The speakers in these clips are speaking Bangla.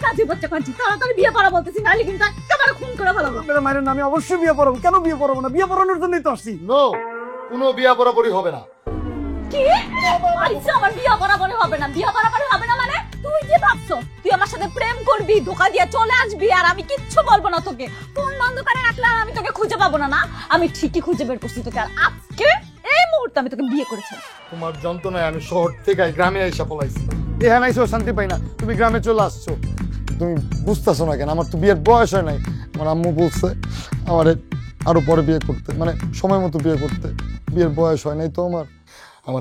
কাজে বাচ্চা কাজে তাড়াতাড়ি বিয়ে করা বলতেছি, নাহলে কিন্তু একেবারে খুন করে ফেলাবো। আপনারা মারেন না, আমি অবশ্যই বিয়ে পড়াবো। কেন বিয়ে পড়াবো না? বিয়ে পড়ানোর জন্যই তো আসছি। নো, কোনো বিয়া বরাবরই হবে না। কি আইসা আমার বিয়ে বরাবর হবে না? বিয়ে বরাবর হবে না মানে তুই কি ভাবছো তুই আমার সাথে প্রেম করবি, ধোকা দিয়ে চলে আসবি আর আমি কিচ্ছু বলবো না তোকে? ফোন বন্ধ করে রাখলে আর আমি তোকে খুঁজে পাবো না? না, আমি ঠিকই খুঁজে বের করছি তোকে, আর আজকে এই মুহূর্তে আমি তোকে বিয়ে করেছি। তোমার যন্ত্রণায় আমি শহর থেকে যগ্রামে এসে পলাইছি। এখানে আইসো শান্তি পাই না, তুমি গ্রামে চলে আসছো। তুমি বুঝতেছো না কেন? আমার তো বিয়ের বয়স হয় নাই। আমার আম্মু বলছে আমার আরো পরে বিয়ে করতে, মানে সময় মতো বিয়ে করতে। বিয়ের বয়স হয় নাই তো আমার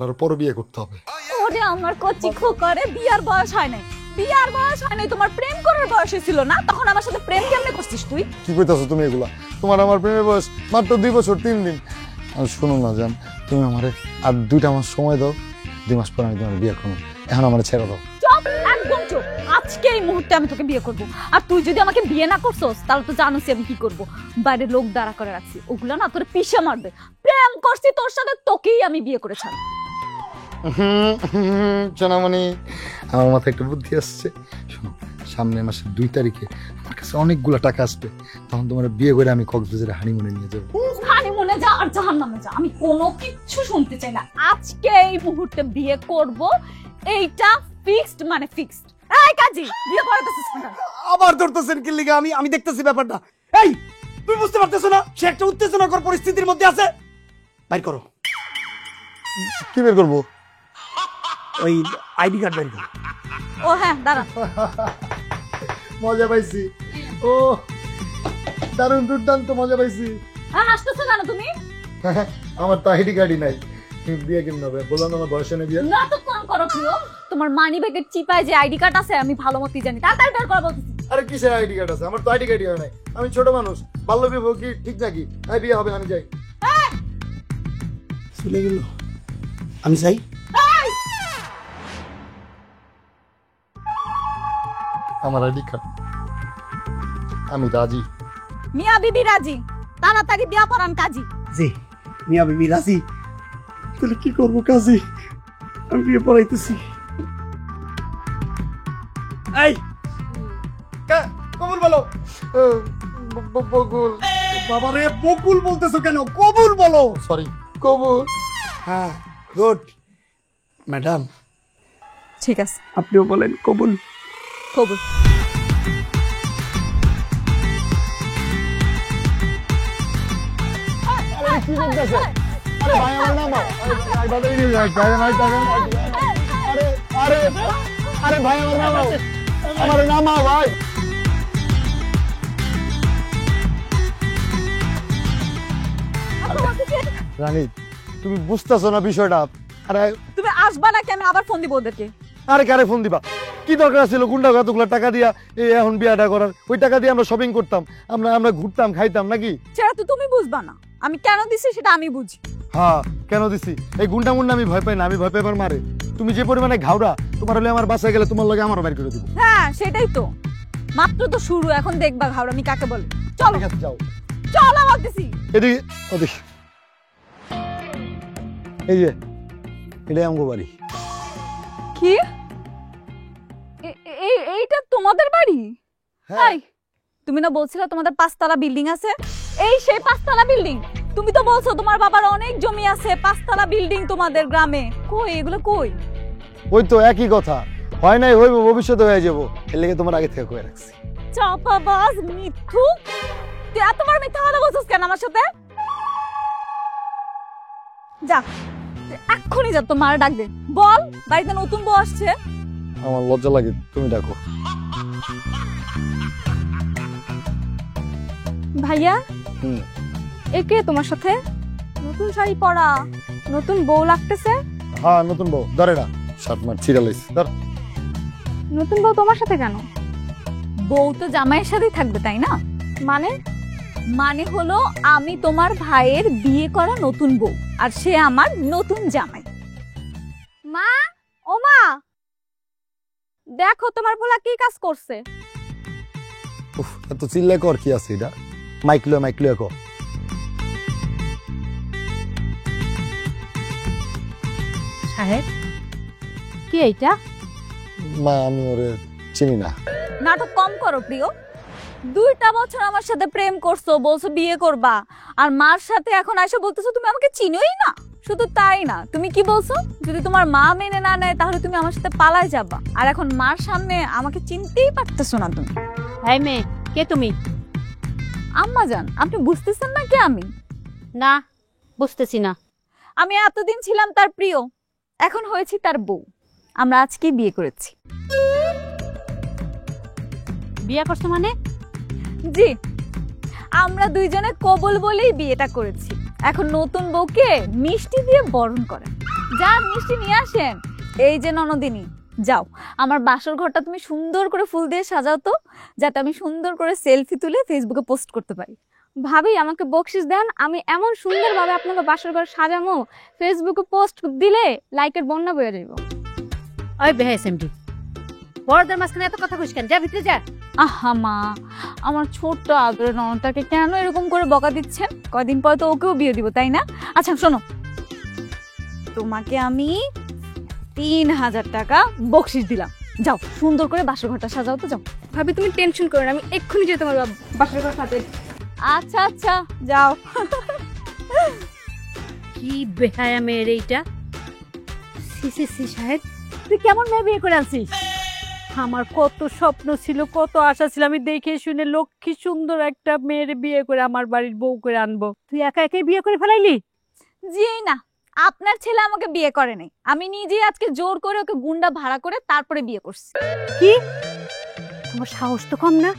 আরো পরে বিয়ে করতে হবে। ওরে আমার কচি খোকারে, বিয়ার বয়স হয় নাই, বিয়ার বয়স হয় নাই, তোমার প্রেম করার বয়স ছিল না? তখন আমার সাথে প্রেম কেমনে করছিস তুই? কি কইতাছো তুমি এগুলা? তোমার আমার প্রেমের বয়স মাত্র 2 বছর 3 দিন। আর শোনো না জান, তুমি আমারে আর 2টা মাস সময় দাও, 2 মাস পর আমি তোমার বিয়ে করবো। এখন আমার ছেড়ে দাও। চুপ, একদম চুপ। আজকে এই মুহূর্তে আমি তোকে বিয়ে করব। আর তুই যদি আমাকে বিয়ে না করছস তাহলে তো জানোসই আমি কি করব। বাইরে লোক দাঁড়া করে রাখছি, ওগুলা না তোর পিছে মারবে। প্রেম করছি তোর সাথে, তোকেই আমি বিয়ে করে ছাড়ব। সোনামণি, আমার মাথায় একটা বুদ্ধি আসছে। শোনো, সামনের মাসের 2 তারিখে আমার কাছে অনেকগুলো টাকা আসবে। তখন তোমার বিয়ে করে আমি কক্সবাজারে হানিমুনে নিয়ে যাবো। হানিমুনে যা আর জাহান্নামে যা, আমি কোনো কিচ্ছু শুনতে চাই না। আজকে এই মুহূর্তে বিয়ে করব, এইটা ফিক্সড, মানে ফিক্সড। এই কাজী, বিয়ে করাতেছিস না? আবার ধরতেছেন কি লিগা? আমি দেখতেছি ব্যাপারটা। এই, তুমি বুঝতে পারতেছো না সে একটা উত্তেজনাকর পরিস্থিতির মধ্যে আছে? বাইর করো, কি বের করবো? ওই আইডি কার্ড বাইর করো। ও হ্যাঁ, দাঁড়া। মজা পাইছি। ও দারুণ, দুর্দান্ত মজা পাইছি। হাসতেছো কেন তুমি? আমার তো আইডি কার্ডই নাই। তুমি বিয়ে কেমন হবে? বললাম আমার বয়সে নেই বিয়ে। না তো কোন করো প্রিয়, তোমার মানি ব্যাগের চিপায় যে আইডি কার্ড আছে আমি ভালো মতই জানি। তাড়াতাড়ি বের কর বলতেছি। আরে কিসের আইডি কার্ড আছে? আমার তো আইডি কার্ডই হয় নাই। আমি ছোট মানুষ, বাল্য বিবাহ কি ঠিক নাকি? এই বিয়ে হবে, আমি যাই। চলে গেল, আমি চাই। আমার আইডি কার্ড, আমি রাজি। মিয়া বিবি রাজি, তাড়াতাড়ি বিয়া পড়ান কাজী। জি, মিয়া বিবি রাজি। তাহলে কি করবো কাজী? আমি বিয়ে পড়াইতেছি। এই, কবুল বলো। বকুল। বাবা রে, বকুল বলতেছো কেন? কবুল বলো। সরি, কবুল। হ্যাঁ, গুড ম্যাডাম। ঠিক আছে, আপনিও বলেন কবুল। কবুল। কি বলতেছে? আরে ভাই আমার নামাও। আরে ভাই নিয়ে যাই। আরে আরে আরে ভাই আমার নামাও। আমার নামাও ভাই। রানী, তুমি বুঝতেছো না বিষয়টা? আরে তুমি আসবা নাকি আমি আবার ফোন দিব ওদেরকে? আরে কারে ফোন দিবা? কি দরকার ছিল গুন্ডা কতগুলো টাকা দিয়া এখন বিয়াটা করার? ওই টাকা দিয়ে আমরা শপিং করতাম, আমরা ঘুরতাম, খাইতাম নাকি? সেটা তো তুমি বুঝবা না, আমি কেন দিছি সেটা আমি বুঝি। হ্যাঁ, কেন দিছি? এই গুন্ডা মুন্ডা আমি ভয় পাই না, আমি ভয় পাই আমার মারে। তুমি যে পরিমাণে ঘাওড়া, তোমার হলে আমার বাসায় গেলে তোমার লগে আমার বাইর করে দিব। হ্যাঁ সেটাই তো, মাত্র তো শুরু, এখন দেখবা ঘাওড়ামি কাকে বলে। চলো ঠিক আছে, যাও। চলো বলতেছি। এদিকে ওদিক। এই যে এটাই আমগো বাড়ি। কি এইটা তোমাদের বাড়ি? হ্যাঁ। এই, তুমি না বলছিলে তোমাদের 5 তলা বিল্ডিং আছে? এই সেই 5 তলা বিল্ডিং? তুমি তো বলছো তোমার বাবার অনেক জমি আছে, 5 তলা বিল্ডিং তোমাদের গ্রামে। কই এগুলো কই? ওই তো একই কথা, হয় নাই হইব, ভবিষ্যতে হয়ে যাবো। এর লেগে তোমার আগে থেকে কয়ে রাখছি। চাপাবাজ, মিথ্যুক, তুই এতবার মিথ্যা কথা বলছিস কেন আমার সাথে? যা, তুই এক্ষুনি যা, তোমার ডাক দে, বল বাড়িতে নতুন বউ আসছে। আমার লজ্জা লাগে, তুমি ডাকো। ভাইয়া, হুম। একে তোমার সাথে? নতুন শাড়ি পরা, নতুন বউ লাগতেছে। হ্যাঁ, নতুন বউ। ধরে না, শার্ট মার ছিড়ালাইছি। ধর। নতুন বউ তোমার সাথে কেন? বউ তো জামাইয়ের সাথেই থাকবে, তাই না? মানে? মানে হলো আমি তোমার ভাইয়ের বিয়ে করা নতুন বউ, আর সে আমার নতুন জামাই। মা, ও মা, দেখো তোমার পোলা কি কাজ করছে। উফ, এত চিল্লাই কর কি আছে? এটা মাইকলো কর। সাহেব, কি এইটা? মা, আমি ওরে চিনি না। নাটক কম করো প্রিয়। 2টা বছর আমার সাথে প্রেম করছো, বলছো বিয়ে করবা, আর মার সাথে এখন আইসা বলতেছো তুমি আমাকে চিনোই না। শুধু তাই না, তুমি কি বলছো, যদি তোমার মা মেনে না নেয় তাহলে তুমি আমার সাথে পালায় যাবা, আর এখন মার সামনে আমাকে চিনতেই পারতেছো না তুমি। হ্যাঁ মেয়ে, কে তুমি? আম্মা জান, আপনি বুঝতেছেন না কে আমি? না, বুঝতেছি না। আমি এতদিন ছিলাম তার প্রিয়, এখন হয়েছি তার বউ। আমরা আজকেই বিয়ে করেছি। বিয়ে করছো মানে? জি, আমরা দুইজনে কবল বলেই বিয়েটা করেছি। এখন নতুন বউকে মিষ্টি দিয়ে বরণ করেন। যান মিষ্টি নিয়ে আসেন। এই যে ননদিনী, যাও আমার বাসর ঘরটা তুমি সুন্দর করে ফুল দিয়ে সাজাও তো, যাতে আমি সুন্দর করে সেলফি তুলে ফেসবুকে পোস্ট করতে পারি। ভাবি আমাকে বকশিস দেন, আমি এমন সুন্দরভাবে আপনাকে বাসর ঘর সাজামো, ফেসবুকে পোস্ট দিলে লাইকের বন্যা বয়ে যাইব। ওই বেহেসএমডি, বড়দের মাঝখানে এত কথা কইস কেন? যা ভিতরে যা। আহা মা, আমার ছোট্ট আদরের ননদটাকে কেন এরকম করে বকা দিচ্ছেন? কয়দিন পর তো ওকেও বিয়ে দিব, তাই না? আচ্ছা শোনো, তোমাকে আমি 3000 টাকা বকশিস দিলাম। যাও সুন্দর করে বাসর ঘরটা সাজাও তো, যাও। ভাবি তুমি টেনশন করো না, আমি এক্ষুনি যেয়ে তোমার বাসর ঘর সাজাই। আচ্ছা আচ্ছা যাও। কি বেহায়া মেয়ের এইটা! সি সাহেব, তুই কেমন মেয়ে বিয়ে করে আনছিস? আমার কত স্বপ্ন ছিল, কত আশা ছিল, আমি দেখে শুনে লক্ষ্মী সুন্দর একটা মেয়ের বিয়ে করে আমার বাড়ির বউ করে আনবো। তুই একা একাই বিয়ে করে ফেলাইলি? জি না, আপনার ছেলে আমাকে বিয়ে করে নাই, আমি নিজেই আজকে জোর করে ওকে গুন্ডা ভাড়া করে তারপরে বিয়ে করছি। কি? তোমার সাহস তো কম না?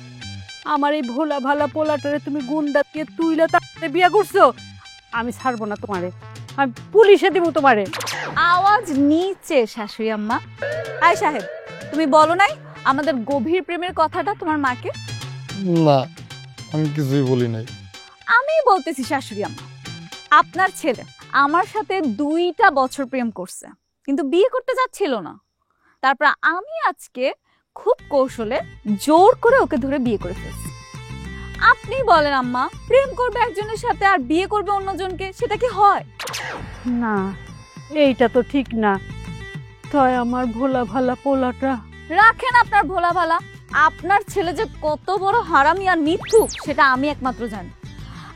আমার এই ভোলা ভালা পোলাটারে তুমি গুন্ডা দিয়ে তুইলা তাতে বিয়ে করছো? আমি ছাড়বো না তোমারে, আমি পুলিশে দিব তোমারে। আওয়াজ নিচে শাশুড়ি আম্মা। আয় সাহেব, তুমি বলো নাই আমাদের গভীর প্রেমের কথাটা তোমার মাকে? না, আমি কিছুই বলি নাই। আমি বলতেছি শাশুড়ি আম্মা, আপনার ছেলে আমার সাথে 2টা বছর প্রেম করছে, কিন্তু বিয়ে করতে যাচ্ছিল না। তারপর আমি আজকে খুব কৌশলে জোর করে ওকে ধরে বিয়ে করে ফেলছি। আপনি বলেন আম্মা, প্রেম করবে একজনের সাথে আর বিয়ে করবে অন্যজনকে, সেটা কি হয়? না, এইটা তো ঠিক না। তাই আমার ভোলা ভালা পোলাটা। রাখেন আপনার ভোলা ভালা। আপনার ছেলে যে কত বড় হারামি আর মিথ্যুক সেটা আমি একমাত্র জানি।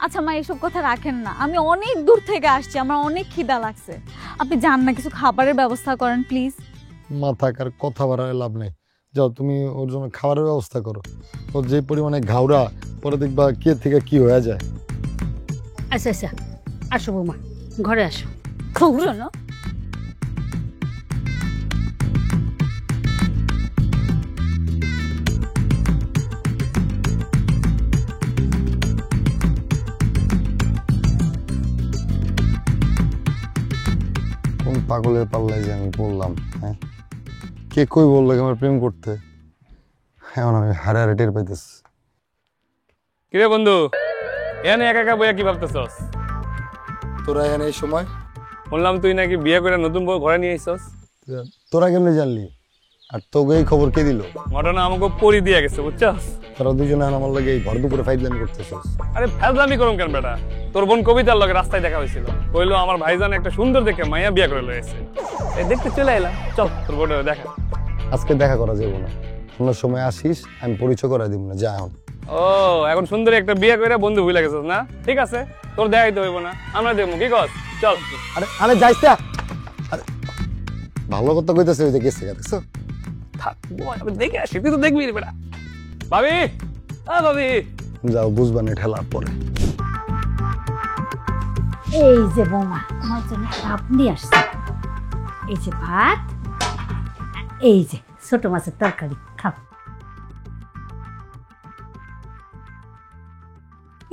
আচ্ছা মা, এসব কথা রাখেন না, আমি অনেক দূর থেকে আসছি, আমার অনেক খিদা লাগছে। আপনি যান না, কিছু খাবারের ব্যবস্থা করেন প্লিজ। মা থাক, আর কথা বাড়ায় লাভ নেই। যাও তুমি ওর জন্য খাবারের ব্যবস্থা করো। ও যে পরিমাণে ঘাওড়া, পরে দেখবা কে থেকে কি হয়ে যায়। আচ্ছা আচ্ছা, আসো বৌমা, ঘরে আসো। খবর না কোন পাগলের পাল্লায় যে আমি পড়লাম। হ্যাঁ, কে কই বললো আমার প্রেম করতে? এখন আমি হারে হারে টের পাইতেছি। কিরে বন্ধু, এখানে একা একা বইয়া কি ভাবতেছস? তোরা এখানে এই সময়? বললাম তুই নাকি বিয়ে করে নতুন বউ ঘরে নিয়ে আইছস। তোরা কেমনে জানলি? আর তোকে এই খবর কে দিল? ঘটনা আমাকে পরি দিয়ে গেছে, বুঝছস? তোরা দুজনে এখন আমার লাগে এই ভর দুপুরে ফাইজলামি করতেছস। আরে ফেজলামি করুম কেন বেটা? তোর বোন কবিতার লগে রাস্তায় দেখা হয়েছিল, কইলো আমার ভাইজান একটা সুন্দর দেখে মাইয়া বিয়ে করে লয়েছে। এই দেখতে চলে এলাম, চল তোর বোনের দেখা। আজকে দেখা করা যাবে না, অন্য সময় আসিস, আমি পরিচয় করাই দিব না। যা এখন। ও, এখন সুন্দর একটা বিয়ে করে বন্ধু ভুলে গেছিস না? ঠিক আছে, তোর দেখাইতে হইব না, আমরা দেখবো। কি কস? চল। আরে আরে যাইস না। আরে ভালো কথা কইতেছে, ওই যে গেছে দেখছো? থাক, আমি দেখে আসি, তুই তো দেখবি রে বেটা। ভাবি, ভাবি। যাও, বুঝবা না ঠেলার পরে। এই যে বৌমা, আমার জন্য আপনি আসছে। এই যে ভাত, এই যে ছোট মাছের তরকারি, খাও।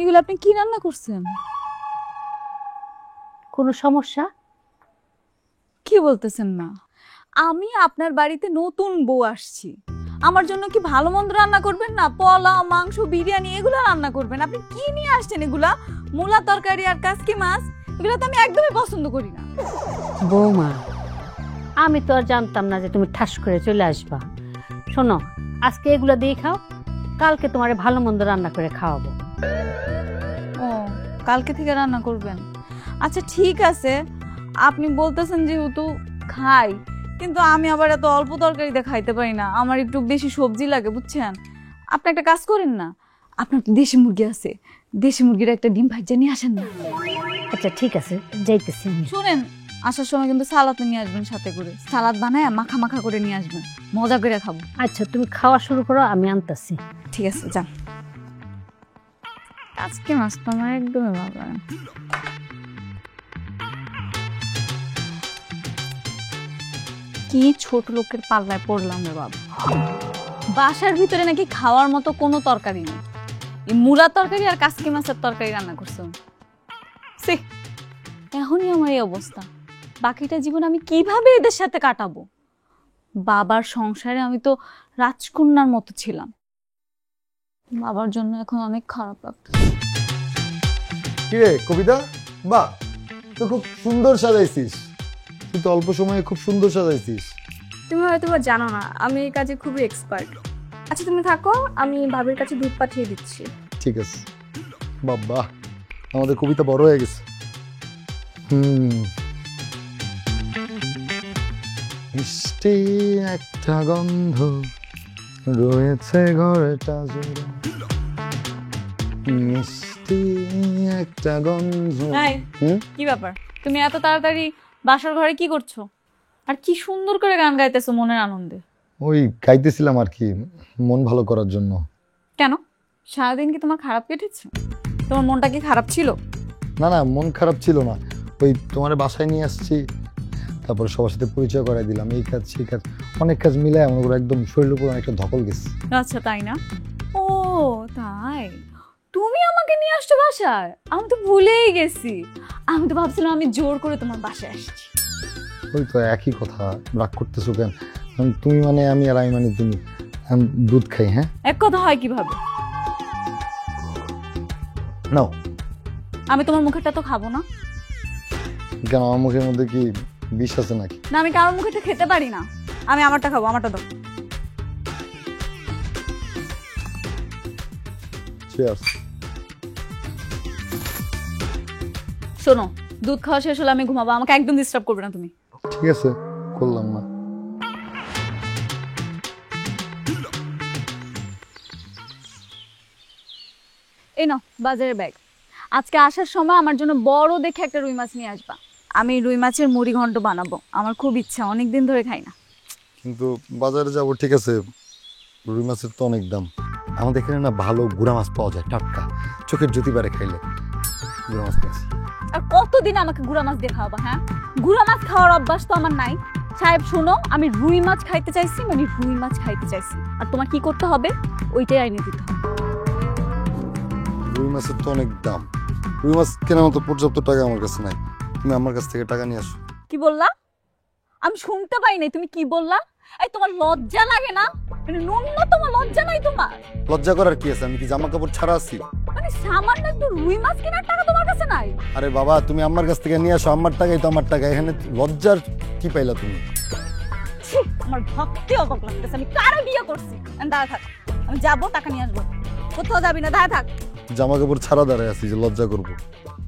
এগুলো আপনি কি রান্না করছেন? কোনো সমস্যা? কি বলতেছেন না? আমি আপনার বাড়িতে নতুন বউ আসছি, আমার জন্য কি ভালো মন্দ রান্না করবেন না? পোলাও, মাংস, বিরিয়ানি এগুলো রান্না করবেন? আপনি কি নিয়ে আসছেন এগুলা? মূলা তরকারি আর কাসকি মাছ, এগুলো তো আমি একদমই পছন্দ করি না। বৌমা, আমি তো আর জানতাম না যে তুমি ঠাস করে চলে আসবা। শোনো, আজকে এগুলো দিয়ে খাও, কালকে তোমারে ভালো মন্দ রান্না করে খাওয়াবো। ও, কালকে থেকে রান্না করবেন? আচ্ছা ঠিক আছে, আপনি বলতেছেন যেহেতু খাই, কিন্তু আমি আবার এত অল্প তরকারি দিয়ে খাইতে পারি না, আমার একটু বেশি সবজি লাগে বুঝছেন। আপনি একটা কাজ করেন না, আপনার তো দেশি মুরগি আছে, দেশি মুরগির একটা ডিম ভাইজা নিয়ে আসেন না। আচ্ছা ঠিক আছে, যাইতেছি আমি। শুনেন, আসার সময় কিন্তু সালাদ নিয়ে আসবেন, সাথে করে সালাদ বানায় মাখা মাখা করে নিয়ে আসবেন, মজা করে খাবো। আচ্ছা তুমি খাওয়া শুরু করো, আমি আনতাছি। ঠিক আছে যান। আজকে মাছ তো আমার একদমই ভালো লাগে না। কি ছোট লোকের পাল্লায় পড়লাম রে বাবা। বাসার ভিতরে নাকি খাওয়ার মতো কোনো তরকারি নেই, এই মূলা তরকারি আর কাসকি মাছের তরকারি রান্না করছো। সে এখনই আমার এই অবস্থা, বাকিটা জীবন আমি কিভাবে এদের সাথে কাটাবো? বাবার সংসারে আমি তো রাজকন্যার মতো ছিলাম, বাবার জন্য এখন অনেক খারাপ লাগছে। কিরে কবিতা, বাহ তো খুব সুন্দর সাজাইছিস, তুই তো অল্প সময়ে খুব সুন্দর সাজাইছিস। তুমি হয়তো বা জানো না, আমি এই কাজে খুবই এক্সপার্ট। আচ্ছা তুমি থাকো, আমি ভাবির কাছে দুধ পাঠিয়ে দিচ্ছি। ঠিক আছে বাবা, আমাদের কবিতা বড় হয়ে গেছে। মিষ্টি একটা গন্ধ রয়েছে ঘরটা জুড়ে, মিষ্টি একটা গন্ধ। এই, কি ব্যাপার, তুমি এত তাড়াতাড়ি বাসার ঘরে কি করছো? আর কি সুন্দর করে গান গাইতেছো মনের আনন্দে। ওই গাইতেছিলাম আর কি, মন ভালো করার জন্য। কেন, সারাদিন কি তোমার খারাপ কেটেছে? তোমার মনটা কি খারাপ ছিল? না না, মন খারাপ ছিল না, ওই তোমার বাসায় নিয়ে আসছি, তারপর সবার সাথে পরিচয় করাই দিলাম, এই কাজ সেই কাজ, অনেক কাজ মিলে আমার উপর একদম শরীরের উপর অনেকটা ধকল গেছে। আচ্ছা তাই না? ও তাই, তুমি আমাকে নিয়ে আসছো বাসায়? আমি তো ভুলেই গেছি, আমি তো ভাবছিলাম আমি জোর করে তোমার বাসায় আসছি। ওই তো একই কথা, রাগ করতেছো কেন? তুমি মানে আমি আর আমি মানে তুমি। আমি দুধ খাই, হ্যাঁ? এক কথা হয় কিভাবে? নাও। আমি তোমার মুখেরটা তো খাবো না। কেন, আমার মুখের মধ্যে কি বিষ আছে নাকি? না, আমি কারোর মুখেরটা খেতে পারি না, আমি আমারটা খাবো, আমারটা দাও। চিয়ার্স। শোনো, দুধ খাওয়া শেষ হলে আমি ঘুমাবো, আমাকে একদম ডিস্টার্ব করবে না তুমি। ঠিক আছে, করলাম না। এই নাও বাজারের ব্যাগ, আজকে আসার সময় আমার জন্য বড় দেখে একটা রুই মাছ নিয়ে আসবা, আমি রুই মাছের মুড়ি ঘন্ট বানাবো, আমার খুব ইচ্ছা, অনেকদিন ধরে খাই না। কিন্তু বাজারে যাবো ঠিক আছে, রুই মাছের তো অনেক দাম। আমাদের এখানে না ভালো গুড়া মাছ পাওয়া যায়, টাটকা, চোখের জ্যোতি বারে খাইলে। গুড়া মাছ পেয়েছি। আর কতদিন আমাকে গুড়া মাছ দিয়ে খাওয়াবা? হ্যাঁ, গুড়া মাছ খাওয়ার অভ্যাস তো আমার নাই। সাহেব শোনো, আমি রুই মাছ খাইতে চাইছি, মানে রুই মাছ খাইতে চাইছি, আর তোমার কি করতে হবে ওইটাই আইনে দিতে হবে। রুই মাছের তো অনেক দাম, রুই মাছ কেনার মতো পর্যাপ্ত টাকা আমার কাছে নাই, তুমি আমার কাছ থেকে টাকা নিয়ে আসো। কি বললা? আমি শুনতে পাই নাই, তুমি কি বললা? এই তোমার লজ্জা লাগে না? মানে ন্যূনতম লজ্জা নাই তোমার? লজ্জা করার কি আছে, আমি কি জামা কাপড় ছাড়া আছি? মানে সামান্য একটু রুই মাছ কেনার টাকা তোমার কাছে নাই? আরে বাবা, তুমি আমার কাছ থেকে নিয়ে আসো, আমার টাকাই তো আমার টাকা, এখানে লজ্জার কি পাইলা তুমি? ছি, আমার ভক্তি অবাক লাগতেছে, আমি কারে বিয়ে করছি? দাঁড়া থাক, আমি যাবো, টাকা নিয়ে আসবো। কোথাও যাবি না, দাঁড়া থাক। জামা কাপড় ছাড়া দাঁড়ায় আছি যে লজ্জা করবো?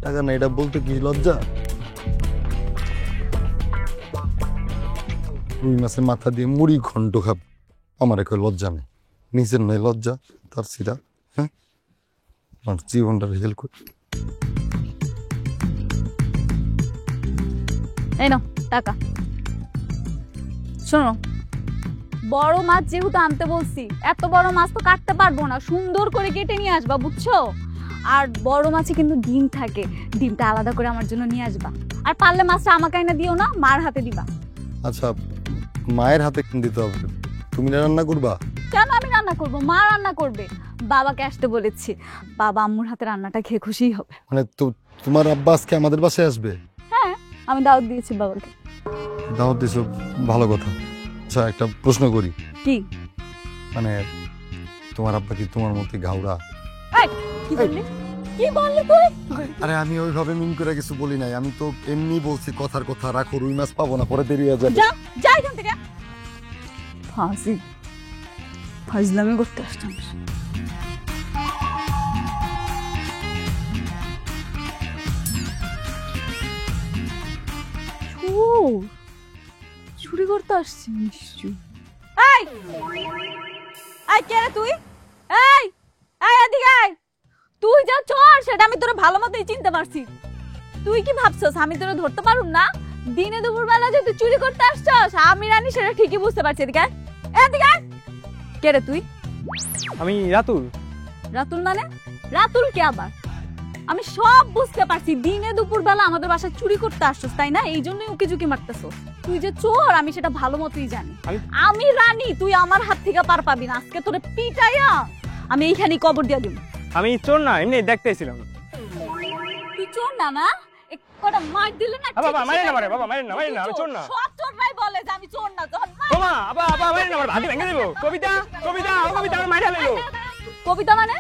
টাকা না, এটা বলতে কি লজ্জা? রুই মাছের মাথা দিয়ে মুড়ি ঘন্ট খাব, আমার একই লজ্জা নেই, নিজের নয় লজ্জা, তার সিরা। হ্যাঁ, আমার জীবনটা রেজাল্ট করি। এই নাও টাকা। শোনো, বড় মাছ যেহেতু আনতে বলছি, এত বড় মাছ তো কাটতে পারবো না, সুন্দর করে কেটে নিয়ে আসবা, বুঝছো? আর বড় মাছে কিন্তু ডিম থাকে, ডিমটা আলাদা করে আমার জন্য নিয়ে আসবা। আর পারলে মাছটা আমাকে আইনা দিও না, মার হাতে দিবা। আচ্ছা, মায়ের হাতে দিতে হবে? তুমি না রান্না করবা? কেন আমি রান্না করব? মা রান্না করবে। বাবাকে আসতে বলেছি, বাবা আম্মুর হাতে রান্নাটা খেয়ে খুশিই হবে। মানে তো তোমার আব্বা আজকে আমাদের বাসায় আসবে? হ্যাঁ, আমি দাওয়াত দিয়েছি বাবাকে। দাওয়াত দিছো, ভালো কথা। আচ্ছা, একটা প্রশ্ন করি। কি? মানে তোমার আব্বা কি তোমার মতো ঘাউড়া? এই, কি বললি? কি বললি তুই? আরে আমি ওইভাবে মিন করে কিছু বলি নাই, আমি তো এমনি বলছি কথার কথা, রাখো, রুই মাছ পাবো না, পরে দেরি হয়ে যাবে। যা যা এখান থেকে। ফাজলামি করতে আসতাম। চুরি করতে আসছে নিশ্চয়ই। এই এই কে রে তুই? এই এই এদিকে আয়। তুই যা চোর সেটা আমি তোরে ভালো মতোই চিনতে পারছি। তুই কি ভাবছস আমি তোরে ধরতে পারুম না? দিনে দুপুর বেলা যে তুই চুরি করতে আসছস আমি রানী সেটা ঠিকই বুঝতে পারছি। এদিকে আয়, এদিকে আয়। কে রে তুই? আমি রাতুল। রাতুল মানে? রাতুল কে আবার? আমি সব বুঝতে পারছি, দিনে দুপুর বেলা আমাদের বাসায় চুরি করতে আসছস তাই না? এই জন্যই উকি ঝুঁকি মারতেছস। তুই যে চোর আমি সেটা ভালো মতোই জানি। আমি রানী, তুই আমার হাত থেকে পার পাবি না। আজকে তোরে পিটাইয়া আমি এইখানেই কবর দিয়া দিব। আমি চোর না, এমনি দেখতেছিলাম। তুই চোর না? না একটা মার দিলে না। বাবা মারেন না, বাবা মারেন না, মারেন না, আমি চোর না। সব চোররাই বলে যে আমি চোর না। যখন বাবা বাবা মারেন না, হাতে ভেঙে দেব। কবিতা কবিতা ও কবিতা আমার মাইরা লইলো। কবিতা মানে?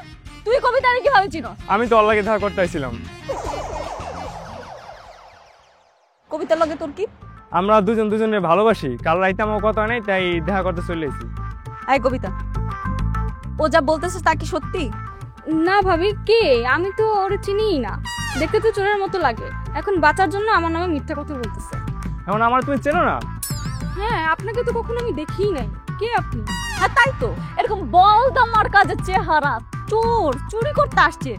তুই কবিতারে কিভাবে চিনস? আমি তো ওর লাগে দেখা করতে আইছিলাম। কবিতার লগে তোর কি? আমরা দুজন দুজনের ভালোবাসি, কাল রাইতে আমার কথা নাই, তাই দেখা করতে চলে এসেছি। এই কবিতা, ও যা বলতেছে তা কি সত্যি? না ভাবি, কে? আমি তো ওরে চিনিই না। দেখতে তো চোরের মতো লাগে। এখন বাঁচার জন্য আমার নামে মিথ্যা কথা বলতেছে। এখন আমার তুমি চেনো না? হ্যাঁ, আপনাকে তো কখনো আমি দেখিই নাই। কে আপনি? হ্যাঁ তাই তো, এরকম বলদা মার কাজের চেহারা, চোর চুরি করতে আসছে।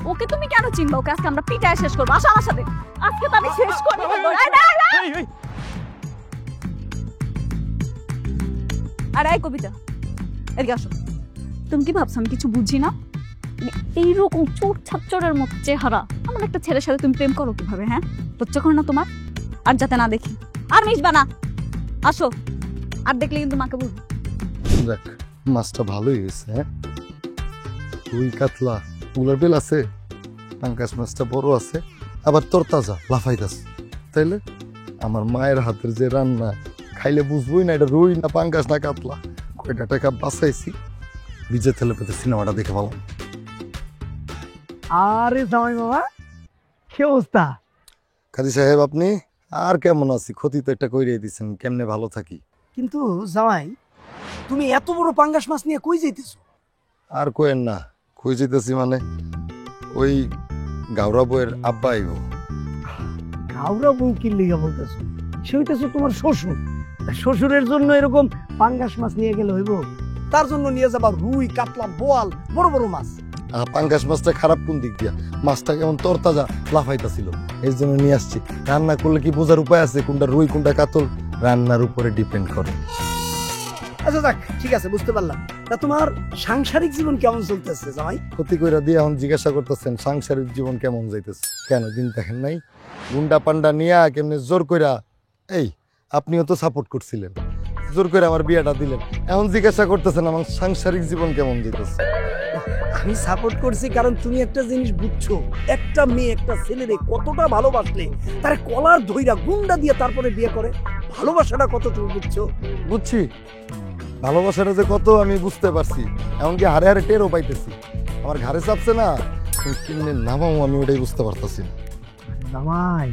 ওকে তুমি কেন চিনবা? ওকে আজকে আমরা পিটায় শেষ করবো। আসো আমার সাথে, আজকে তো আমি শেষ করবো। আর এই কবিতা, এদিকে আসো। তুমি কি ভাবছো আমি কিছু বুঝি না? এইরকম চোর ছাত্রের মতো চেহারা আমার একটা ছেলের সাথে তুমি প্রেম করো কিভাবে? হ্যাঁ, লজ্জা করো না তোমার? আর যাতে না দেখি, আর মিশবা না। আসো, আর দেখলে কিন্তু মাকে বলবো। দেখ, মাছটা ভালোই হয়েছে। হ্যাঁ, রুই কাতলা পুলার বেল আছে, পাঙ্কাশ মাছটা বড় আছে, আবার তোর তাজা লাফাইতাছে। তাইলে আমার মায়ের হাতের যে রান্না খাইলে বুঝবই না এটা রুই না পাঙ্কাশ না কাতলা। কয়টা টাকা বাঁচাইছি, বিজে তেলে পেতে সিনেমাটা দেখে ভালো। আরে জামাই বাবা, কি অবস্থা? কাজী সাহেব আপনি? আর কেমন আছি, ক্ষতি তো একটা কইরে দিচ্ছেন, কেমনে ভালো থাকি। কিন্তু জামাই, তুমি এত বড় পাঙ্গাস মাছ নিয়ে কই যাইতেছো? আর কোয়েন না, কই যেতেছি মানে ওই গাওরা বউয়ের আব্বা আইব। গাওরা বউ কি লিগা বলতেছো? সে হইতেছো তোমার শ্বশুর। শ্বশুরের জন্য এরকম পাঙ্গাস মাছ নিয়ে গেলে হইব? তার জন্য নিয়ে যাবা রুই কাতলা বোয়াল বড় বড় মাছ। পাঙ্গাস মাছটা খারাপ কোন দিক দিয়া? মাছটা কেমন তরতাজা লাফাইতাছিল, এই জন্য নিয়ে আসছি। রান্না করলে কি বোঝার উপায় আছে কোনটা রুই কোনটা কাতল? রান্নার উপরে ডিপেন্ড করে। আচ্ছা যাক, ঠিক আছে, বুঝতে পারলাম। তা তোমার সাংসারিক জীবন কেমন চলতেছে জামাই? ক্ষতি কইরা দিয়ে এখন জিজ্ঞাসা করতেছেন সাংসারিক জীবন কেমন যাইতেছে? কেন দিন দেখেন নাই গুন্ডা পান্ডা নিয়া কেমনে জোর কইরা? এই আপনিও তো সাপোর্ট করছিলেন, জোর করে আমার বিয়েটা দিলেন, এখন জিজ্ঞাসা করতেছেন আমার সাংসারিক জীবন কেমন যাইতেছে? আমি সাপোর্ট করছি কারণ তুমি একটা জিনিস বুঝছো, একটা মেয়ে একটা ছেলেরে কতটা ভালোবাসলে তার কলার ধইরা গুন্ডা দিয়ে তারপরে বিয়ে করে। ভালোবাসাটা কত তুমি বুঝছো? বুঝছি, ভালোবাসাটা যে কত আমি বুঝতে পারছি, এমনকি হারে হারে টেরও পাইতেছি। আমার ঘাড়ে চাপছে না, কিনে নামাও আমি ওটাই বুঝতে পারতাছি না। জামাই,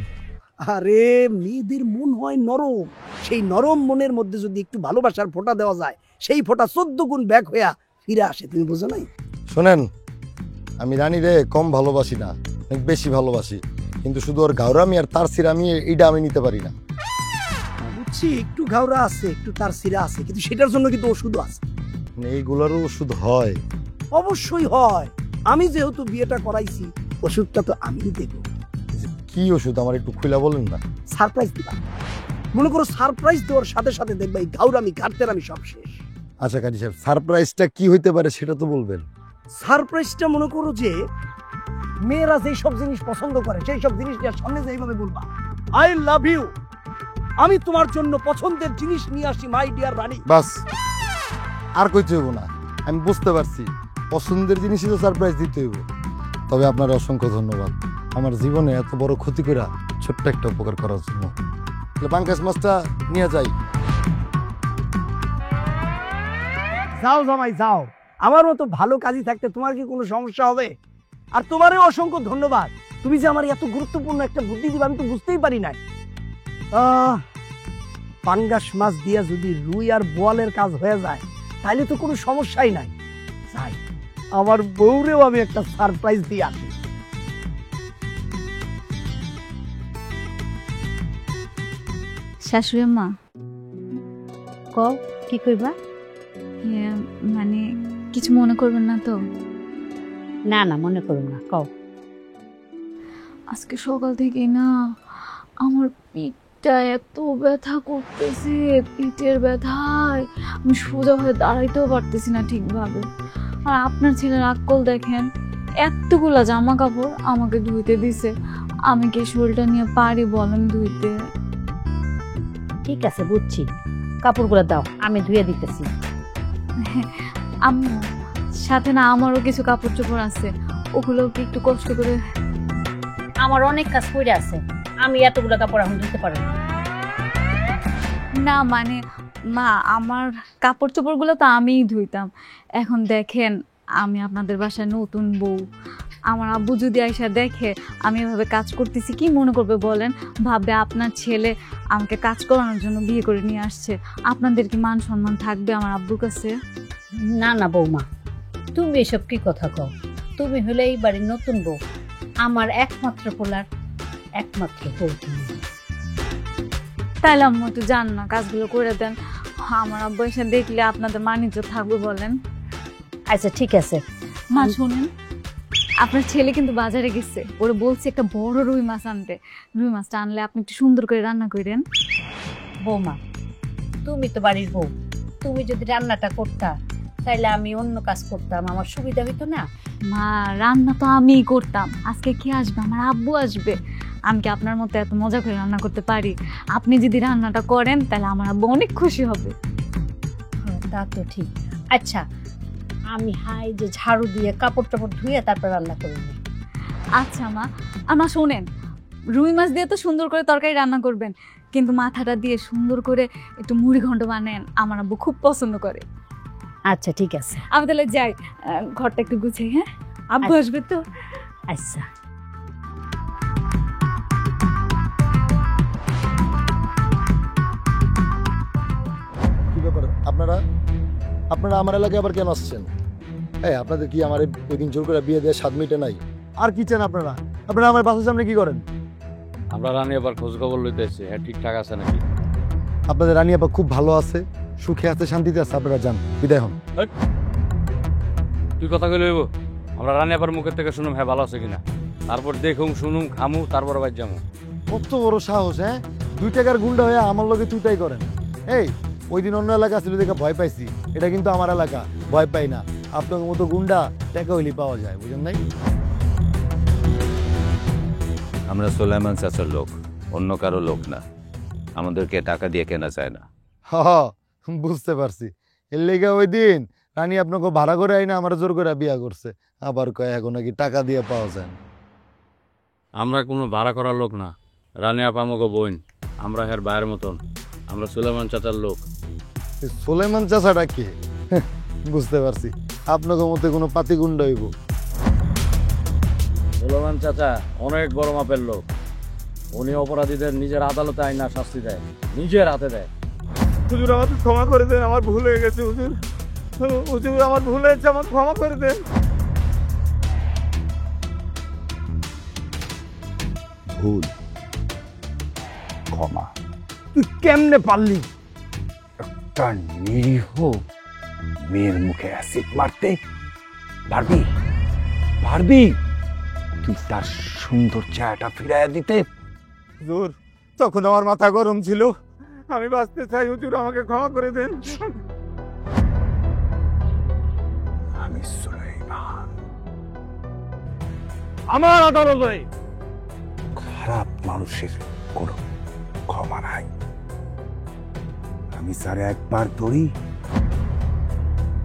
আরে মেয়েদের মন হয় নরম, সেই নরম মনের মধ্যে যদি একটু ভালোবাসার ফোঁটা দেওয়া যায়, সেই ফোঁটা 14 গুণ ব্যাক হইয়া ফিরে আসে। তুমি বুঝো নাই? শোনেন, আমি রানী রে কম ভালোবাসি না, অনেক বেশি ভালোবাসি, কিন্তু শুধু ওর ঘাওরামি আর তার সিরামি এইটা আমি নিতে পারি না। বুঝছি, একটু ঘাওরা আছে, একটু তার সিরা আছে, কিন্তু সেটার জন্য কিন্তু ওষুধও আছে। এইগুলারও ওষুধ হয়? অবশ্যই হয়। আমি যেহেতু বিয়েটা করাইছি, ওষুধটা তো আমিই দেবো। কি ওষুধ আমার একটু খুলে বলেন না। সারপ্রাইজ দিবা। মনে করো সারপ্রাইজ দেওয়ার সাথে সাথে দেখবা এই ঘাওরামি ঘাটতেরামি সব শেষ। আচ্ছা কাজী সাহেব, সারপ্রাইজটা কি হইতে পারে সেটা তো বলবেন। সারপ্রাইজটা মনে করো যে মেয়েরা যেই সব জিনিস পছন্দ করে সেই সব জিনিস নিয়ে সামনে যে এইভাবে বলবা, আই লাভ ইউ, আমি তোমার জন্য পছন্দের জিনিস নিয়ে আসি মাই ডিয়ার রানী। বাস, আর কইতে হইব না, আমি বুঝতে পারছি পছন্দের জিনিসই তো সারপ্রাইজ দিতে হইব। তবে আপনার অসংখ্য ধন্যবাদ আমার জীবনে এত বড় ক্ষতি কইরা ছোট্ট একটা উপকার করার জন্য। পাঙ্কাশ মাছটা নিয়ে যাই। যাও জামাই যাও, আমার মতো ভালো কাজই থাকতে তোমার কি কোনো সমস্যা হবে? আর তোমারও অসংখ্য ধন্যবাদ, তুমি যে আমার এত গুরুত্বপূর্ণ একটা বুদ্ধি দিবা আমি তো বুঝতেই পারি নাই। পাঙ্গাস মাছ দিয়া যদি রুই আর বোয়ালের কাজ হয়ে যায় তাহলে তো কোনো সমস্যাই নাই। যাই, আমার বউরেও আমি একটা সারপ্রাইজ দিয়ে আসি। শাশুড়ি মা, কও কি কইবা? হ্যাঁ, মানে কিছু মনে করবেন না তো? না না, মনে করো না, কও। আজকে সকাল থেকেই না আমার পিঠটা এত ব্যথা করতেছে, পিঠের ব্যথায় আমি সোজা হয়ে দাঁড়াইতেও পারতেছি না ঠিকভাবে। আর আপনার ছেলের আক্কল দেখেন, এতগুলা জামা কাপড় আমাকে ধুইতে দিছে, আমি কি শরীরটা নিয়ে পারি বলেন ধুইতে? ঠিক আছে, বুঝছি, কাপড়গুলো দাও, আমি ধুয়ে দিতেছি। আম্মু, সাথে না আমারও কিছু কাপড় চোপড় আছে, ওগুলো কি একটু কষ্ট করে? আমার অনেক কাজ পড়ে আছে, আমি এতগুলো কাপড় এখন ধুতে পারবো না। না মানে মা, আমার কাপড় চোপড়গুলো তো আমিই ধুইতাম। এখন দেখেন আমি আপনাদের বাসায় নতুন বউ, আমার আব্বু যদি আইসা দেখে আমি এভাবে কাজ করতেছি, কি মনে করবে বলেন? ভাববে আপনার ছেলে আমাকে কাজ করানোর জন্য বিয়ে করে নিয়ে আসছে। আপনাদের কি মান সম্মান থাকবে আমার আব্বুর কাছে? না না বৌমা, তুমি এসব কি কথা কও? তুমি হলে এই বাড়ির নতুন বউ, আমার একমাত্র পোলার একমাত্র বউ তুমি। তাইলে আম্মু একটু যান না, কাজগুলো করে দেন। আমার আব্বু এসে দেখলে আপনাদের মান ইজ্জত থাকবে বলেন? আচ্ছা ঠিক আছে। মা শোনেন, আপনার ছেলে কিন্তু বাজারে গেছে, ওরে বলছে একটা বড় রুই মাছ আনতে। রুই মাছটা আনলে আপনি একটু সুন্দর করে রান্না করেন। বৌমা, তুমি তো বাড়ির বউ, তুমি যদি রান্নাটা করতা তাইলে আমি অন্য কাজ করতাম, আমার সুবিধা হইতো না? মা, রান্না তো আমিই করতাম, আজকে কে আসবে? আমার আব্বু আসবে। আমি কি আপনার মতো এত মজা করে রান্না করতে পারি? আপনি যদি রান্নাটা করেন তাহলে আমার আব্বু অনেক খুশি হবে। হ্যাঁ, তা তো ঠিক। আচ্ছা, আমি হাই যে ঝাড়ু দিয়ে কাপড় টাপড় ধুয়ে তারপর রান্না করে নিই। আচ্ছা মা, আমার শোনেন, রুই মাছ দিয়ে তো সুন্দর করে তরকারি রান্না করবেন, কিন্তু মাথাটা দিয়ে সুন্দর করে একটু মুড়ি ঘন্ট বানান, আমার আব্বু খুব পছন্দ করে। আচ্ছা ঠিক আছে। আমি তাহলে যাই, ঘরটা একটু গুছাই। হ্যাঁ, আব্বু আসবে তো। আচ্ছা। কি ব্যাপার, আপনারা আপনারা আমার এলাকায় আবার কেন আসছেন? এই আপনাদের কি আমার ওই দিন জোর করে বিয়ে দেওয়ার 7 মিনিটে নাই? আর কি চান আপনারা? আপনারা আমার বাসার সামনে কি করেন? আমরা রানী আবার খোঁজ খবর লইতে এসেছি, হ্যাঁ ঠিকঠাক আছে নাকি? আপনাদের রানী আপা খুব ভালো আছে, সুখে আছে, শান্তিতে আছে, আপনারা যান, বিদায় হন। তুই কথা কই লইব? আমরা রানী আবার মুখের থেকে শুনুম হ্যাঁ ভালো আছে কিনা, তারপর দেখুম শুনুম খামু, তারপর বাইর যাবো। কত বড় সাহস! হ্যাঁ, 2 টাকার গুন্ডা হয়ে আমার লগে তুইটাই করেন। এই ওই দিন অন্য এলাকা ছিল দেখে ভয় পাইছি, এটা কিন্তু আমার এলাকা, ভয় পাই না। আপনার মতো গুন্ডা টাকা হইলে পাওয়া যায়, বুঝেন নাই? আমরা সোলাইমান চাচার লোক, অন্য কারো লোক না। আমাদেরকে টাকা দিয়ে কেনা যায় না। হ, বুঝতে পারছি। এর লেগে ওই দিন রানী আপনাকে ভাড়া করে আইনা আমার জোর করে বিয়া করছে, আবার কয় এখন নাকি টাকা দিয়ে পাওয়া যায় না। আমরা কোনো ভাড়া করার লোক না, রানী আপা আমাকে বোন, আমরা হের ভাইয়ের মতন, আমরা সুলেমান চাচার লোক। এই সোলাইমান চাচাটা কে? বুঝতে পারছি, আপনাকে মতে কোনো পাতি গুন্ডা হইব। সুলেমান চাচা অনেক বড় মাপের লোক, উনি অপরাধীদের নিজের আদালতে আইনা শাস্তি দেয়, নিজের হাতে দেয়। হুজুর আমাকে ক্ষমা করে দেন, আমার ভুল হয়ে গেছে হুজুর। হুজুর আমার ভুল হয়েছে, আমার ক্ষমা করে দেন। ভুল, ক্ষমা। তুই কেমনে পারলি? একটা নিরীহ মেয়ের মুখে অ্যাসিড মারতে পারবি? পারবি তুই তার সুন্দর চেহারাটা ফিরাইয়া দিতে? হুজুর, তখন আমার মাথা গরম ছিল, আমি বাঁচতে চাই হুজুর, আমাকে ক্ষমা করে দেন। আমি সুলাইমান, আমার আদালতে খারাপ মানুষের কোনো ক্ষমা নাই। আমি স্যার একবার ধরি,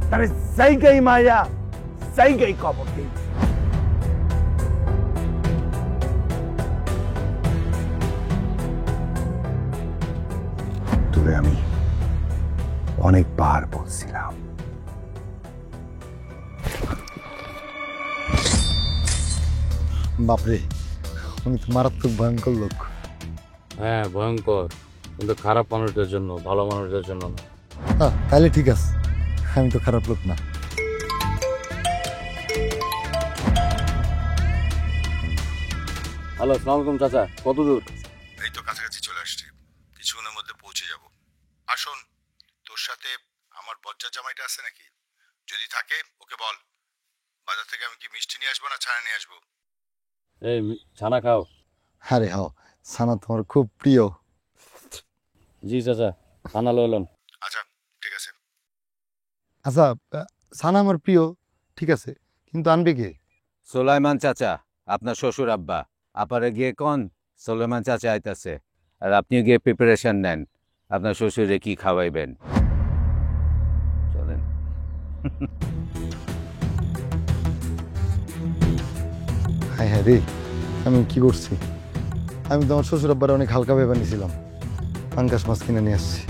তারে জায়গায় মায়া, জায়গায় কবর দিই। তোরে আমি অনেকবার বলছিলাম, বাপরে, উনি তো মারাত্মক ভয়ঙ্কর লোক। হ্যাঁ ভয়ঙ্কর, কিন্তু খারাপ মানুষদের জন্য, ভালো মানুষদের জন্য না। হ্যাঁ, তাহলে ঠিক আছে, আমি তো খারাপ লোক না। হ্যালো, সালাম আলাইকুম চাচা, কত দূর? এই তো কাছাকাছি চলে আসছি, কিছুক্ষণের মধ্যে পৌঁছে যাব। আসুন, তোর সাথে থেকে আমি কি মিষ্টি নিয়ে আসবো না ছানা নিয়ে আসবো? এই ছানা খাও। আরে হাও, ছানা তোমার খুব প্রিয়। জি চাচা, ছানা লইলাম। আচ্ছা ঠিক আছে। আচ্ছা, ছানা আমার প্রিয়, ঠিক আছে, কিন্তু আনবে কে? সোলাইমান চাচা, আপনার শ্বশুর আব্বা। আপারে গিয়ে কোন সোলাইমান চাচা আইতাছে, আর আপনি গিয়ে প্রিপারেশন নেন আপনার শ্বশুরে কি খাওয়াইবেন। চলেন। হ্যাঁ হ্যাঁ রে, আমি কি করছি? আমি তো আমার শ্বশুর আব্বারে অনেক হালকা ভেবে নিয়েছিলাম, পাঙ্গাস মাছ কিনে নিয়ে আসছি।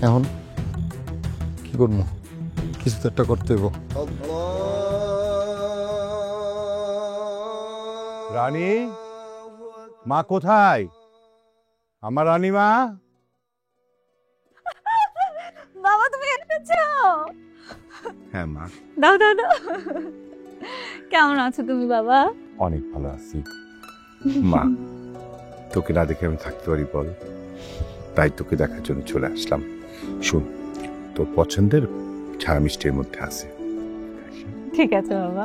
এখন কি করবো? কিছু তো একটা করতে হইব। রানী মা কোথায়? আমার রানী মা। বাবা তুমি এসেছো? হ্যাঁ মা, দাও দাও দাও। কেমন আছো তুমি বাবা? অনেক ভালো আছি মা। তোকে না দেখে আমি থাকতে পারি বল? তাই তোকে দেখার জন্য চলে আসলাম। শোন, তোর পছন্দের ছাড়া মিষ্টির মধ্যে আছে। ঠিক আছে বাবা।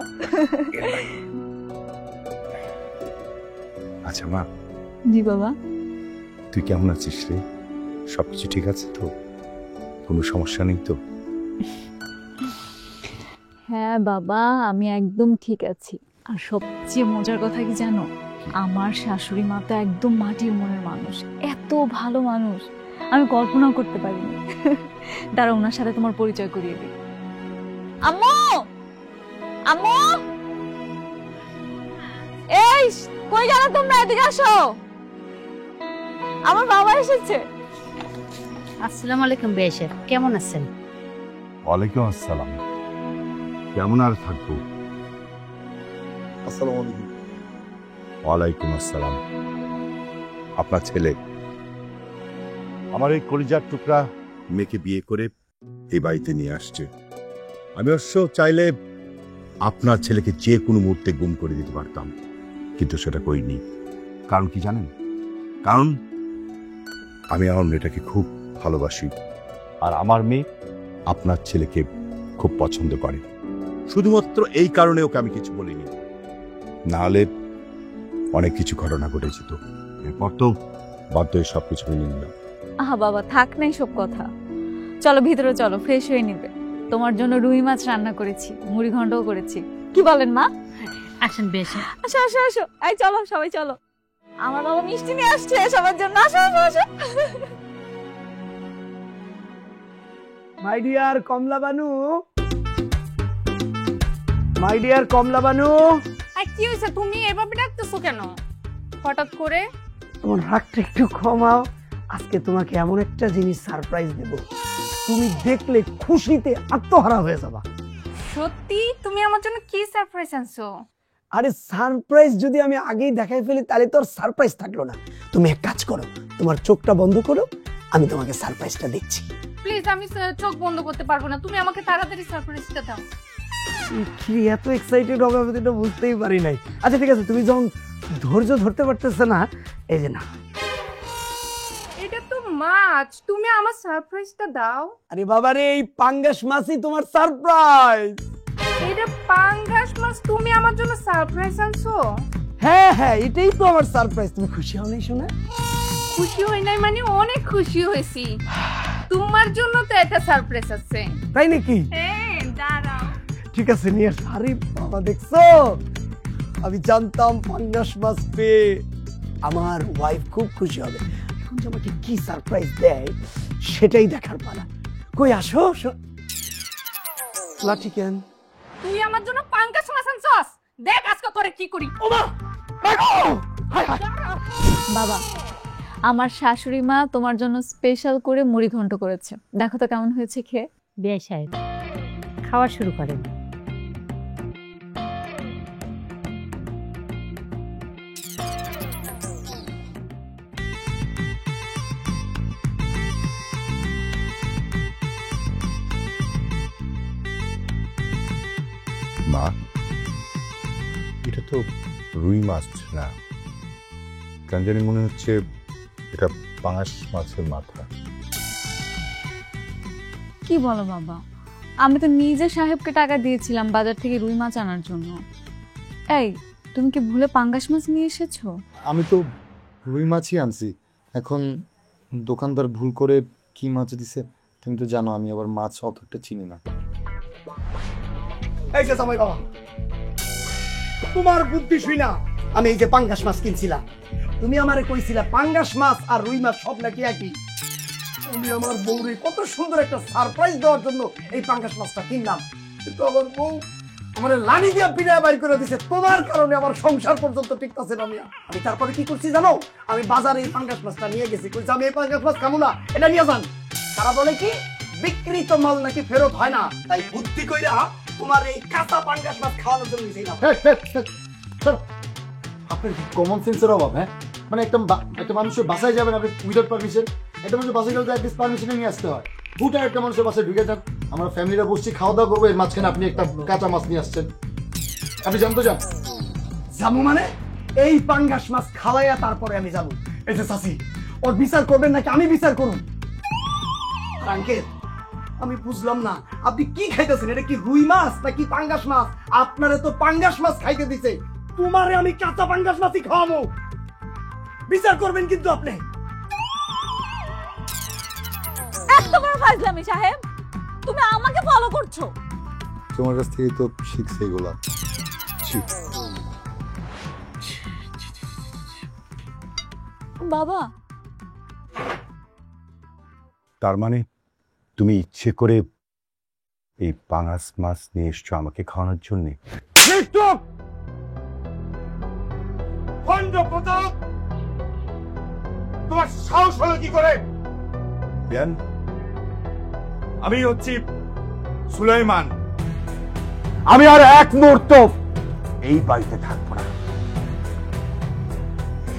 আচ্ছা মা, জি বাবা। তুই কেমন আছিস রে? সবকিছু ঠিক আছে তো? কোনো সমস্যা নেই তো? হ্যাঁ বাবা, আমি একদম ঠিক আছি। আর সবচেয়ে মজার কথা কি জানো, আমার শাশুড়ি মা তো একদম মাটির মনের মানুষ, এত ভালো মানুষ আমি কল্পনাও করতে পারিনি। দাঁড়া, ওনার সাথে তোমার পরিচয় করিয়ে দিই। আম্মু, আম্মু, এই কই গেল তোমরা? এদিকে আসো, আমার বাবা এসেছে। আসসালামু আলাইকুম বেশের, কেমন আছেন? ওয়ালাইকুম আসসালাম। কেমন আর থাকবো? আসসালামু আলাইকুম। ওয়ালাইকুম আসসালাম। আপনার ছেলে আমার এই কলিজার টুকরা মেয়েকে বিয়ে করে এই বাড়িতে নিয়ে আসছে। আমি অবশ্য চাইলে আপনার ছেলেকে যে কোনো মুহূর্তে গুম করে দিতে পারতাম, কিন্তু সেটা করিনি। কারণ কি জানেন? কারণ আমি আমার মেয়েটাকে খুব ভালোবাসি, আর আমার মেয়ে আপনার ছেলেকে খুব পছন্দ করে। শুধুমাত্র এই কারণে ওকে আমি কিছু বলিনি, না হলে অনেক কিছু ঘটনা ঘটে যেত। এরপর তো বাধ্য হয়ে সবকিছু মেনে নিলাম। আহা বাবা, থাক নাই সব কথা, চলো ভিতরে চলো, ফ্রেশ হয়ে নিবে। তোমার জন্য রুই মাছ রান্না করেছি, মুড়ি ঘন্টও করেছি। কি বলেন মা? আসেন বেশের। আসো আসো আসো, এই চলো সবাই চলো, আমার বাবা মিষ্টি নিয়ে আসছে সবার জন্য। আসো আসো আসো। My dear Kamala Banu, my dear Kamala Banu. কি হয়েছে, তুমি এভাবে ডাকতেছো কেন হঠাৎ করে? তোমার রাগটা একটু কমাও, আজকে তোমাকে এমন একটা জিনিস সারপ্রাইজ দেব, তুমি দেখলে খুশিতে আত্মহারা হয়ে যাবা। সত্যি? তুমি আমার জন্য কি সারপ্রাইজ আনছো? আরে সারপ্রাইজ যদি আমি আগেই দেখাই ফেলি তাহলে তো আর সারপ্রাইজ থাকলো না। তুমি এক কাজ করো, তোমার চোখটা বন্ধ করো, আমি তোমাকে সারপ্রাইজটা দিচ্ছি। প্লিজ, আমি চোখ বন্ধ করতে পারবো না, তুমি আমাকে তাড়াতাড়ি সারপ্রাইজটা দাও। কি এত এক্সাইটেড হবে আমি তো বুঝতেই পারি নাই। আচ্ছা ঠিক আছে, তুমি যখন ধৈর্য ধরতে পারতেছ না, এই যে না। এটা তো মাছ, তুমি আমার সারপ্রাইজটা দাও। আরে বাবা রে, এই পাঙ্গাস মাছই তোমার সারপ্রাইজ। এটা পাঙ্গাস মাছ, তুমি আমার জন্য সারপ্রাইজ আনছো? হ্যাঁ হ্যাঁ, এটাই তো আমার সারপ্রাইজ। তুমি খুশি হও নাই শোনা? খুশি হই নাই মানে অনেক খুশি হয়েছি। তোমার জন্য তো এটা সারপ্রাইজ আছে। তাই নাকি? হ্যাঁ, দাঁড়াও। ঠিক আছে নিয়ে আস। আরে বাবা, দেখছো, আমি জানতাম পাঙ্গাস মাছ পেয়ে আমার ওয়াইফ খুব খুশি হবে। এখন যে আমাকে কি সারপ্রাইজ দেয় সেটাই দেখার পালা। কই আসো লাঠি কেন? তুই আমার জন্য পাঙ্গাস মাছ আনছস, দেখ আজকে তোরে কি করি। ওমা বাবা, আমার শাশুড়ি মা তোমার জন্য স্পেশাল করে মুড়ি ঘন্ট করেছে, দেখো তো কেমন হয়েছে খেয়ে। বিয়ে সাহেব, খাওয়া শুরু করেন। মা, এটা তো রুই মাছ না, কেন জানি মনে হচ্ছে এটা পাঙাশ মাছের মাথা। কি বলো বাবা, আমি তো নিজে সাহেবকে টাকা দিয়েছিলাম বাজার থেকে রুই মাছ আনার জন্য। এই, তুমি কি ভুলে পাঙ্গাস মাছ নিয়ে এসেছো? আমি তো রুই মাছই আনছি। এখন দোকানদার ভুল করে কি মাছ দিছে তুমি তো জানো, আমি আবার মাছ অতটা চিনি না। এই যে জামাই বাবা, তোমার বুদ্ধি শুই না আমি এই যে পাঙ্গাস মাছ কিনছিলাম। তুমি আমারে কইছিলা পাঙ্গাস মাছ আর রুই মাছ সব নাকি একই। তুমি আমার বউরে কত সুন্দর একটা সারপ্রাইজ দেওয়ার জন্য এই পাঙ্গাস মাছটা কিনলাম, কিন্তু আমার বউ আমার লানি দিয়া পিড়ায় বাইর করে দিছে। তোমার কারণে আমার সংসার পর্যন্ত টিকতেছে না। আমি তারপরে কি করছি জানো? আমি বাজারে এই পাঙ্গাস মাছটা নিয়ে গেছি, কইছি আমি এই পাঙ্গাস মাছ খাবো না, এটা নিয়ে যান। তারা বলে কি বিক্রিত মাল নাকি ফেরত হয় না, তাই বুদ্ধি কইরা তোমার এই কাঁচা পাঙ্গাস মাছ খাওয়ানোর জন্য নিয়েছিলাম। আপনার কি কমন সেন্সের অভাব? হ্যাঁ, মানে একটা মানুষের বাসায় যাবেন আপনি উইদাউট পারমিশন। একটা মানুষের বাসায় গেলে তো অ্যাটলিস্ট পারমিশনে নিয়ে আসতে হয়। হুটা একটা মানুষের বাসায় ঢুকে যান, আমরা ফ্যামিলিরা বসছি খাওয়া দাওয়া করবো, এর মাঝখানে আপনি একটা কাঁচা মাছ নিয়ে আসছেন। আপনি জানতো যান যাবো মানে এই পাঙ্গাস মাছ খাওয়াইয়া তারপরে আমি যাবো। এই যে চাচি, ওর বিচার করবেন নাকি আমি বিচার করুন? আঙ্কেল, আমি বুঝলাম না আপনি কি খাইতেছেন, এটা কি রুই মাছ নাকি পাঙ্গাস মাছ? আপনারে তো পাঙ্গাস মাছ খাইতে দিছে, তোমারে আমি কাঁচা পাঙ্গাস মাছই খাওয়াবো। বিচার করবেন কিন্তু আপনি। এত বড় ফাজলামি সাহেব, তুমি আমাকে ফলো করছো? তোমার কাছ থেকেই তো শিখছে এগুলা। বাবা, তার মানে তুমি ইচ্ছে করে এই পাঙাশ মাছ নিয়ে এসছো আমাকে খাওয়ানোর জন্যে? তোমার সাহস হলো কি করে? বিয়ান, আমি হচ্ছি সুলাইমান, আমি আর এক মুহূর্ত এই বাড়িতে থাকবো না।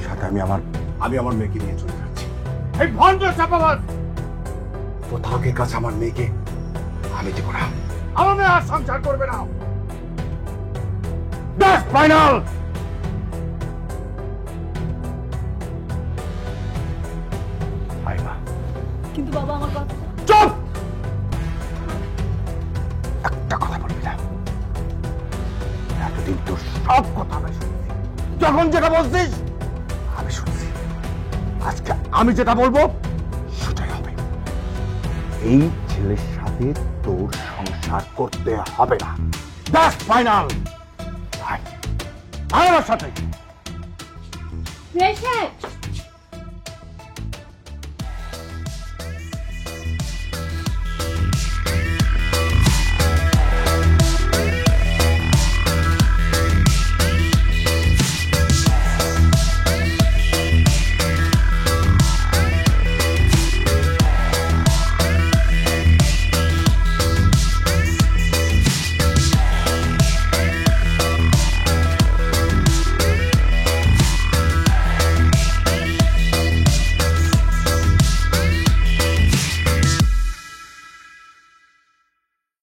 সাথে আমি আমার মেয়েকে নিয়ে চলে যাচ্ছি। এই ভণ্ড চাপাবাজ কোথাও কাছে আমার মেয়েকে আমি দেবো না। আমার মেয়ে আর সংসার করবে না। That's final. কিন্তু বাবা আমার কথা। চুপ! একটা কথা বলবি না। এতদিন তোর সব কথা আমি শুনছি, যখন যেটা বলছিস আমি শুনছি। আজকে আমি যেটা বলবো সেটাই হবে। এই ছেলের সাথে তোর সংসার করতে হবে না। That's final. আমার সাথে রেশাদ